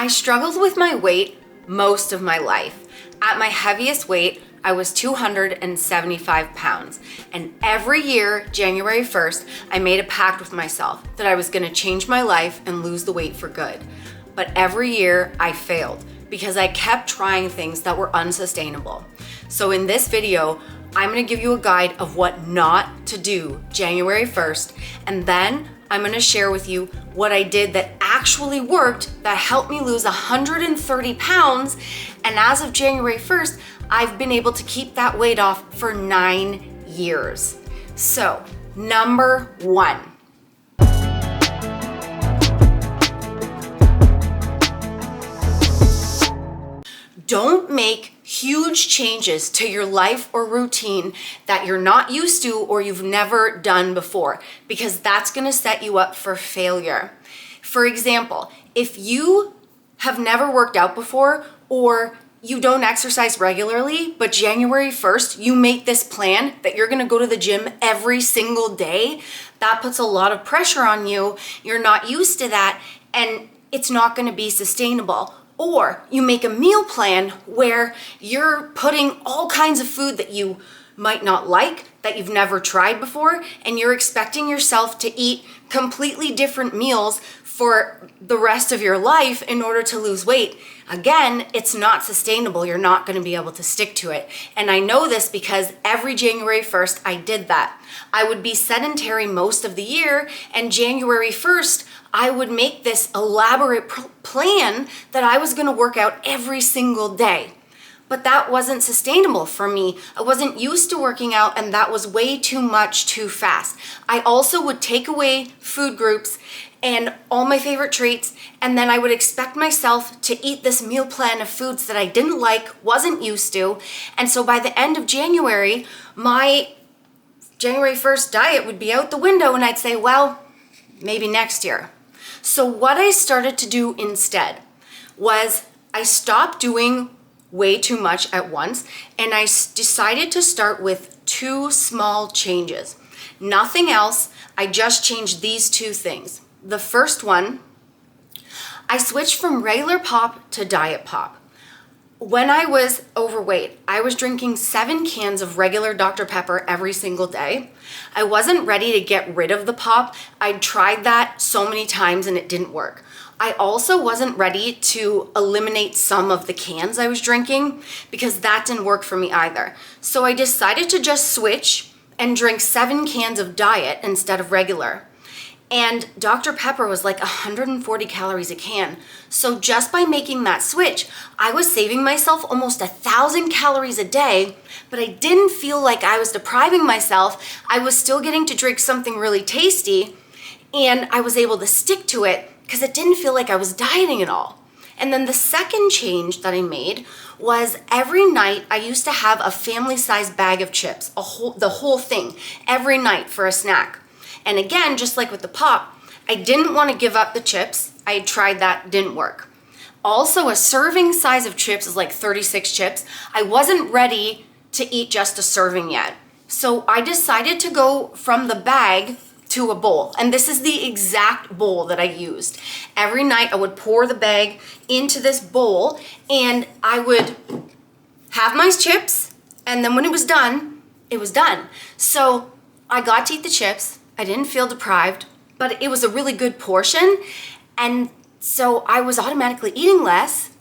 I struggled with my weight most of my life. At my heaviest weight, I was 275 pounds. And every year, January 1st, I made a pact with myself that I was gonna change my life and lose the weight for good. But every year I failed because I kept trying things that were unsustainable. So in this video, I'm gonna give you a guide of what not to do January 1st, and then I'm gonna share with you what I did that actually worked, that helped me lose 130 pounds. And as of January 1st, I've been able to keep that weight off for 9 years. So, number 1. Don't make huge changes to your life or routine that you're not used to or you've never done before, because that's gonna set you up for failure. For example, if you have never worked out before or you don't exercise regularly, but January 1st, you make this plan that you're gonna go to the gym every single day, that puts a lot of pressure on you. You're not used to that, and it's not gonna be sustainable. Or you make a meal plan where you're putting all kinds of food that you might not like, that you've never tried before, and you're expecting yourself to eat completely different meals for the rest of your life in order to lose weight. Again, it's not sustainable. You're not going to be able to stick to it. And I know this because every January 1st, I did that. I would be sedentary most of the year, and January 1st, I would make this elaborate plan that I was going to work out every single day. But that wasn't sustainable for me. I wasn't used to working out, and that was way too much too fast. I also would take away food groups and all my favorite treats, and then I would expect myself to eat this meal plan of foods that I didn't like, wasn't used to. And so by the end of January, my January 1st diet would be out the window, and I'd say, well, maybe next year. So what I started to do instead was I stopped doing way too much at once, and I decided to start with 2 small changes. Nothing else, I just changed these 2 things. The first one, I switched from regular pop to diet pop. When I was overweight, I was drinking 7 cans of regular Dr. Pepper every single day. I wasn't ready to get rid of the pop. I'd tried that so many times and it didn't work. I also wasn't ready to eliminate some of the cans I was drinking because that didn't work for me either. So I decided to just switch and drink 7 cans of diet instead of regular. And Dr. Pepper was like 140 calories a can. So just by making that switch, I was saving myself almost 1,000 calories a day, but I didn't feel like I was depriving myself. I was still getting to drink something really tasty, and I was able to stick to it because it didn't feel like I was dieting at all. And then the second change that I made was every night I used to have a family-sized bag of chips, the whole thing, every night for a snack. And again, just like with the pop, I didn't want to give up the chips. I had tried that, didn't work. Also, a serving size of chips is like 36 chips. I wasn't ready to eat just a serving yet. So I decided to go from the bag to a bowl. And this is the exact bowl that I used. Every night I would pour the bag into this bowl, and I would have my chips, and then when it was done, it was done. So I got to eat the chips. I didn't feel deprived, but it was a really good portion. And so I was automatically eating less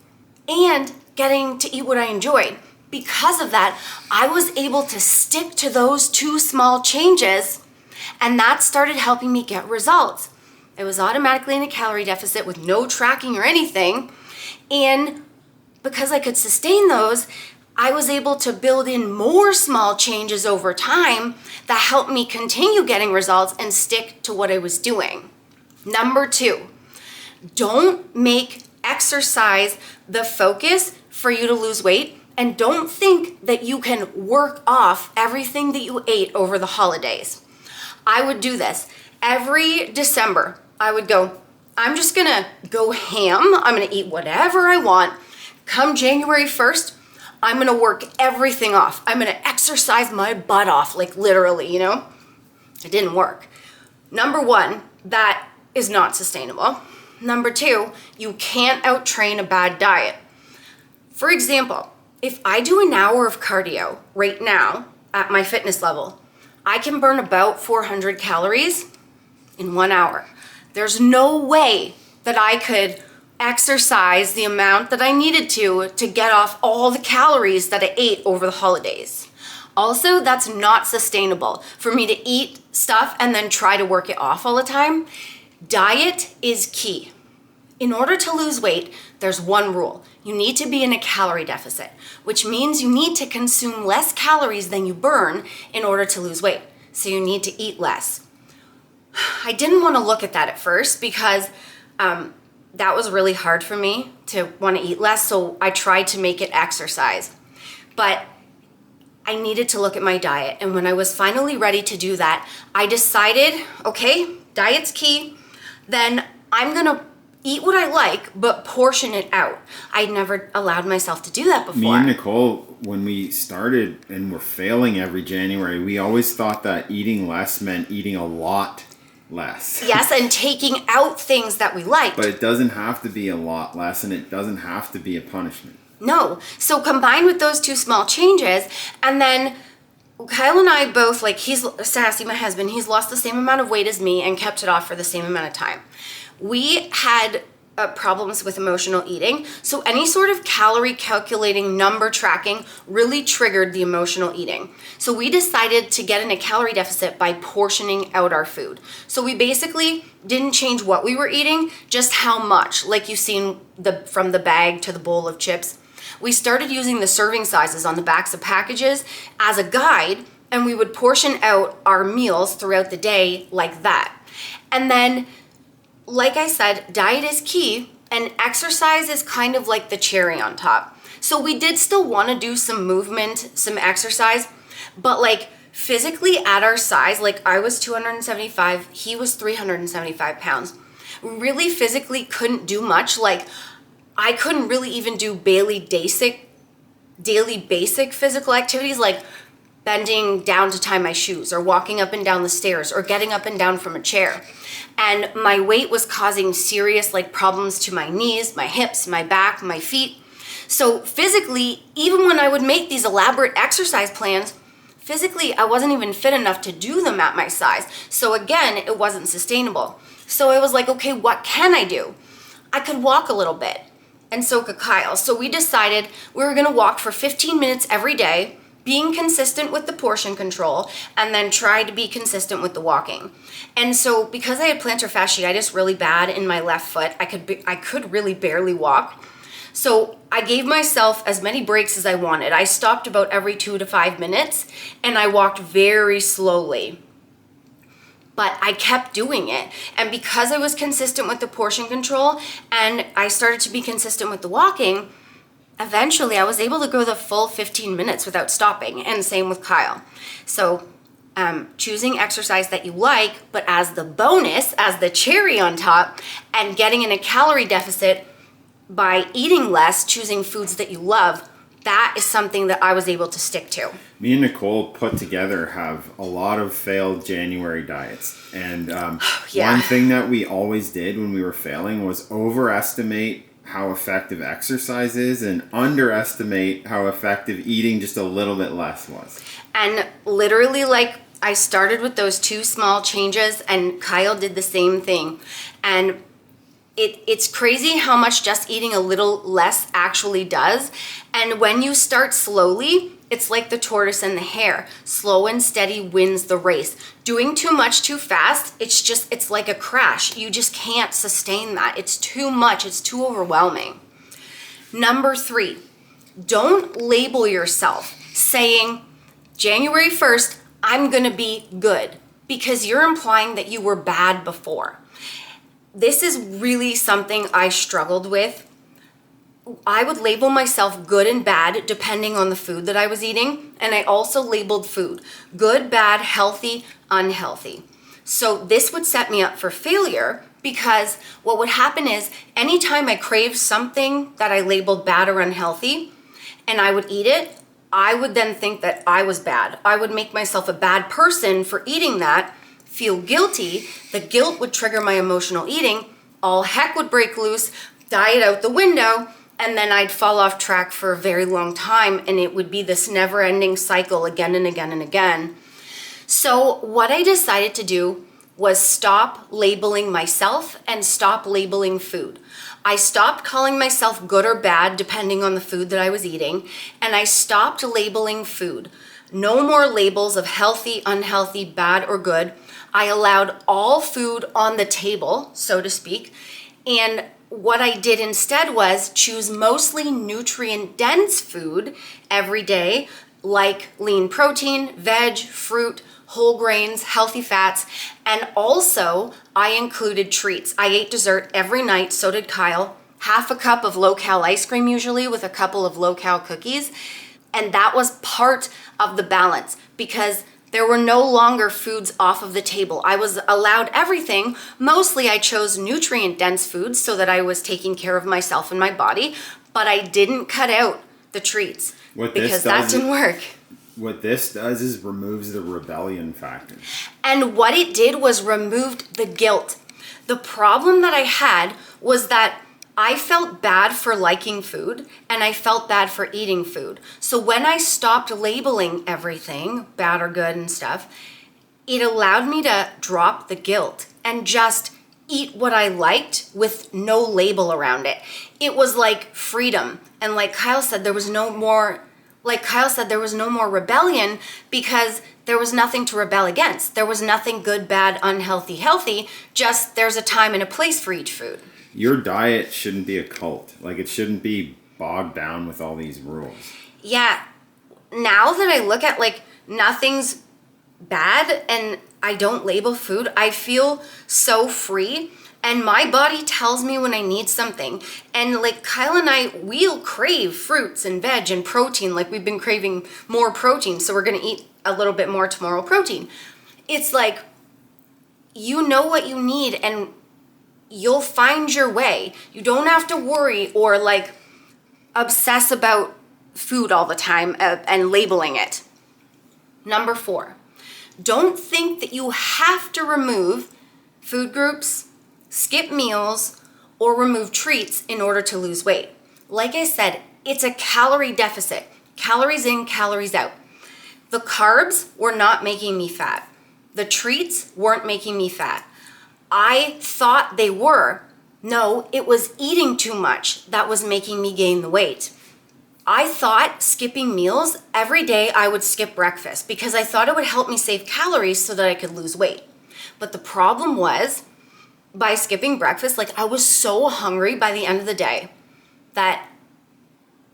and getting to eat what I enjoyed. Because of that, I was able to stick to those 2 small changes, and that started helping me get results. I was automatically in a calorie deficit with no tracking or anything. And because I could sustain those, I was able to build in more small changes over time that helped me continue getting results and stick to what I was doing. Number 2, don't make exercise the focus for you to lose weight, and don't think that you can work off everything that you ate over the holidays. I would do this. Every December, I would go, I'm just gonna go ham. I'm gonna eat whatever I want. Come January 1st, I'm gonna work everything off. I'm gonna exercise my butt off, like literally, you know? It didn't work. Number 1, that is not sustainable. Number 2, you can't out-train a bad diet. For example, if I do an hour of cardio right now at my fitness level, I can burn about 400 calories in 1 hour. There's no way that I could exercise the amount that I needed to get off all the calories that I ate over the holidays. Also, that's not sustainable for me to eat stuff and then try to work it off all the time. Diet is key. In order to lose weight, there's one rule. You need to be in a calorie deficit, which means you need to consume less calories than you burn in order to lose weight. So you need to eat less. I didn't want to look at that at first because that was really hard for me to want to eat less, so I tried to make it exercise. But I needed to look at my diet, and when I was finally ready to do that, I decided, okay, diet's key, then I'm gonna eat what I like, but portion it out. I'd never allowed myself to do that before. Me and Nicole, when we started and were failing every January, we always thought that eating less meant eating a lot less. Yes, and taking out things that we liked. But it doesn't have to be a lot less, and it doesn't have to be a punishment. No. So combined with those 2 small changes, and then Kyle and I both, like, he's Sassy, my husband, he's lost the same amount of weight as me and kept it off for the same amount of time. We had problems with emotional eating, so any sort of calorie calculating, number tracking really triggered the emotional eating. So we decided to get in a calorie deficit by portioning out our food. So we basically didn't change what we were eating, just how much, like you've seen from the bag to the bowl of chips. We started using the serving sizes on the backs of packages as a guide, and we would portion out our meals throughout the day like that. And then, like I said, diet is key, and exercise is kind of like the cherry on top. So we did still want to do some movement, some exercise, but like physically at our size, like I was 275, he was 375 pounds. We really physically couldn't do much. Like I couldn't really even do daily basic physical activities like bending down to tie my shoes or walking up and down the stairs or getting up and down from a chair. And my weight was causing serious like problems to my knees, my hips, my back, my feet. So physically, even when I would make these elaborate exercise plans, physically I wasn't even fit enough to do them at my size. So again, it wasn't sustainable. So I was like, okay, what can I do? I could walk a little bit, and so could Kyle. So we decided we were gonna walk for 15 minutes every day, being consistent with the portion control, and then try to be consistent with the walking. And so because I had plantar fasciitis really bad in my left foot, I could really barely walk. So I gave myself as many breaks as I wanted. I stopped about every 2 to 5 minutes, and I walked very slowly. But I kept doing it. And because I was consistent with the portion control and I started to be consistent with the walking, eventually I was able to go the full 15 minutes without stopping, and same with Kyle. So choosing exercise that you like, but as the bonus, as the cherry on top, and getting in a calorie deficit by eating less, choosing foods that you love, that is something that I was able to stick to. Me and Nicole put together have a lot of failed January diets. And one thing that we always did when we were failing was overestimate how effective exercise is and underestimate how effective eating just a little bit less was. And literally, like, I started with those 2 small changes, and Kyle did the same thing. And it's crazy how much just eating a little less actually does. And when you start slowly, it's like the tortoise and the hare. Slow and steady wins the race. Doing too much too fast, it's like a crash. You just can't sustain that. It's too much. It's too overwhelming. Number 3, don't label yourself saying, January 1st, I'm gonna be good, because you're implying that you were bad before. This is really something I struggled with. I would label myself good and bad depending on the food that I was eating. And I also labeled food good, bad, healthy, unhealthy. So this would set me up for failure, because what would happen is anytime I craved something that I labeled bad or unhealthy and I would eat it, I would then think that I was bad. I would make myself a bad person for eating that, feel guilty. The guilt would trigger my emotional eating. all heck would break loose, diet out the window, and then I'd fall off track for a very long time, and it would be this never-ending cycle again and again and again. So what I decided to do was stop labeling myself and stop labeling food. I stopped calling myself good or bad depending on the food that I was eating, and I stopped labeling food. No more labels of healthy, unhealthy, bad, or good. I allowed all food on the table, so to speak, and what I did instead was choose mostly nutrient-dense food every day, like lean protein, veg, fruit, whole grains, healthy fats, and also I included treats. I ate dessert every night, so did Kyle. Half a cup of low-cal ice cream usually with a couple of low-cal cookies, and that was part of the balance because there were no longer foods off of the table. I was allowed everything. Mostly I chose nutrient-dense foods so that I was taking care of myself and my body, but I didn't cut out the treats because that didn't work. What this does is removes the rebellion factor. And what it did was removed the guilt. The problem that I had was that I felt bad for liking food and I felt bad for eating food. So when I stopped labeling everything, bad or good and stuff, it allowed me to drop the guilt and just eat what I liked with no label around it. It was like freedom. And like Kyle said, there was no more rebellion because there was nothing to rebel against. There was nothing good, bad, unhealthy, healthy, just there's a time and a place for each food. Your diet shouldn't be a cult. Like, it shouldn't be bogged down with all these rules. Yeah. Now that I look at, like, nothing's bad and I don't label food, I feel so free. And my body tells me when I need something. And, like, Kyle and I, we'll crave fruits and veg and protein. Like, we've been craving more protein, so we're going to eat a little bit more tomorrow protein. It's like, you know what you need and you'll find your way. You don't have to worry or like obsess about food all the time and labeling it. Number 4, don't think that you have to remove food groups, skip meals, or remove treats in order to lose weight. Like I said, it's a calorie deficit. Calories in, calories out. The carbs were not making me fat. The treats weren't making me fat. I thought they were. No, it was eating too much that was making me gain the weight. I thought skipping meals, every day I would skip breakfast because I thought it would help me save calories so that I could lose weight. But the problem was, by skipping breakfast, like I was so hungry by the end of the day that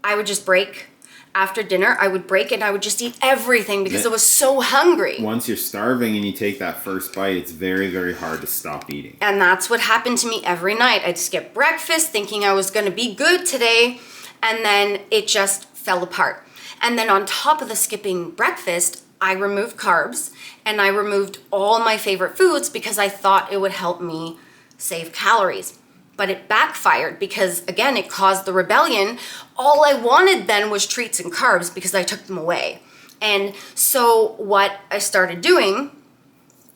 I would just break. After dinner, I would break and I would just eat everything because I was so hungry. Once you're starving and you take that first bite, it's very, very hard to stop eating. And that's what happened to me every night. I'd skip breakfast thinking I was going to be good today, and then it just fell apart. And then on top of the skipping breakfast, I removed carbs and I removed all my favorite foods because I thought it would help me save calories. But it backfired because, again, it caused the rebellion. All I wanted then was treats and carbs because I took them away. And so what I started doing,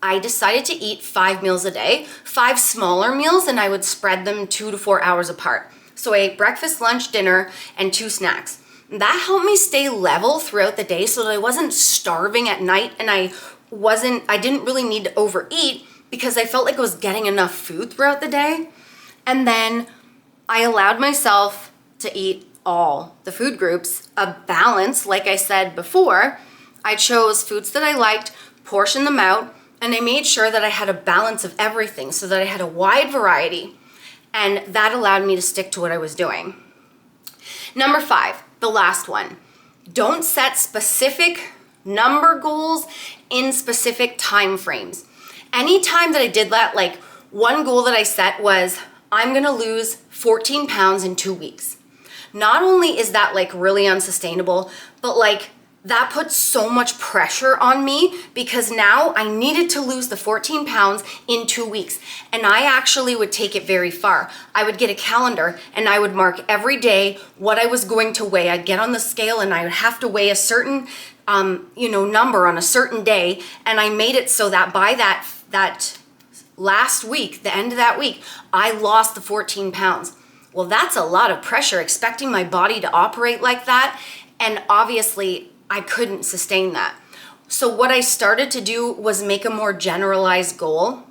I decided to eat 5 meals a day, 5 smaller meals, and I would spread them 2 to 4 hours apart. So I ate breakfast, lunch, dinner, and 2 snacks. That helped me stay level throughout the day so that I wasn't starving at night and I didn't really need to overeat because I felt like I was getting enough food throughout the day. And then I allowed myself to eat all the food groups, a balance, like I said before. I chose foods that I liked, portioned them out, and I made sure that I had a balance of everything so that I had a wide variety. And that allowed me to stick to what I was doing. Number 5, the last one. Don't set specific number goals in specific time frames. Anytime that I did that, like one goal that I set was, I'm gonna lose 14 pounds in 2 weeks. Not only is that like really unsustainable, but like that put so much pressure on me because now I needed to lose the 14 pounds in 2 weeks. And I actually would take it very far. I would get a calendar and I would mark every day what I was going to weigh. I'd get on the scale and I would have to weigh a certain number on a certain day. And I made it so that by that last week, the end of that week, I lost the 14 pounds. Well, that's a lot of pressure, expecting my body to operate like that. And obviously, I couldn't sustain that. So what I started to do was make a more generalized goal.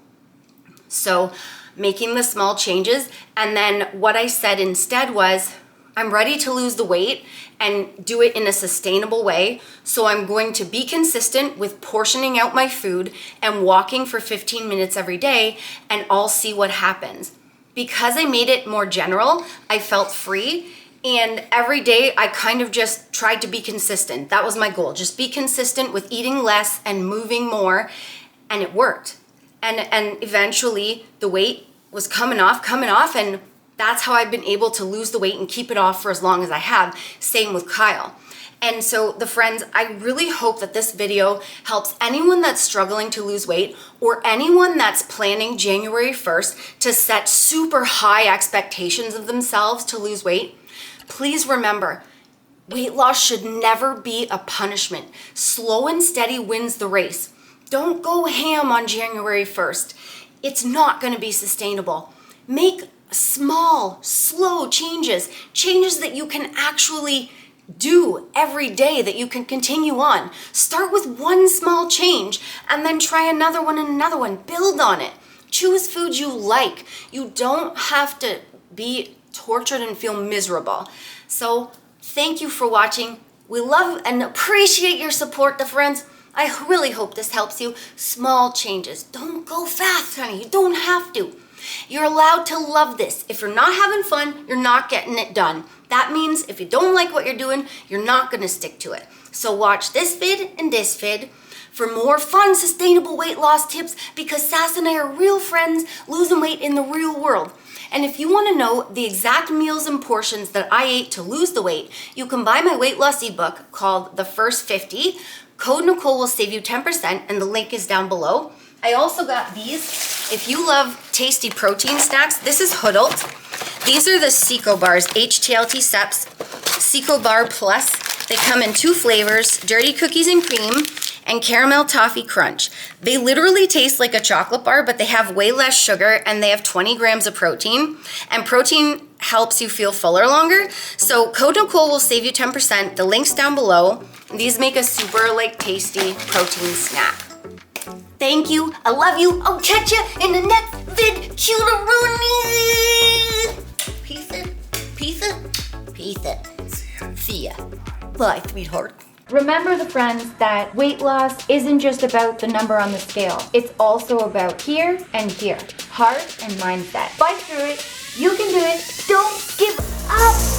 So making the small changes. And then what I said instead was, I'm ready to lose the weight and do it in a sustainable way. So I'm going to be consistent with portioning out my food and walking for 15 minutes every day, and I'll see what happens. Because I made it more general, I felt free. And every day I kind of just tried to be consistent. That was my goal. Just be consistent with eating less and moving more. And it worked. And eventually the weight was coming off. And that's how I've been able to lose the weight and keep it off for as long as I have. Same with Kyle. And so the friends, I really hope that this video helps anyone that's struggling to lose weight, or anyone that's planning January 1st to set super high expectations of themselves to lose weight. Please remember, weight loss should never be a punishment. Slow and steady wins the race. Don't go ham on January 1st. It's not going to be sustainable. Make small, slow changes that you can actually do every day, that you can continue on. Start with one small change and then try another one and another one. Build on it. Choose foods you like. You don't have to be tortured and feel miserable. So thank you for watching. We love and appreciate your support, the friends. I really hope this helps you. Small changes. Don't go fast, honey. You don't have to. You're allowed to love this. If you're not having fun, you're not getting it done. That means if you don't like what you're doing, you're not going to stick to it. So watch this vid and this vid for more fun, sustainable weight loss tips, because Sass and I are real friends losing weight in the real world. And if you want to know the exact meals and portions that I ate to lose the weight, you can buy my weight loss ebook called The First 50. Code Nicole will save you 10%, and the link is down below. I also got these. If you love tasty protein snacks, this is Huddled. These are the Seco bars, HTLT Seps, Seco Bar Plus. They come in 2 flavors, Dirty Cookies and Cream and Caramel Toffee Crunch. They literally taste like a chocolate bar, but they have way less sugar and they have 20 grams of protein. And protein helps you feel fuller longer. So Code Nicole will save you 10%. The link's down below. These make a super tasty protein snack. Thank you. I love you. I'll catch you in the next vid. Cute-a-rooney. Peace it. Peace it. Peace it. See ya. Bye, sweetheart. Remember, the friends, that weight loss isn't just about the number on the scale. It's also about here and here. Heart and mindset. Fight through it. You can do it. Don't give up.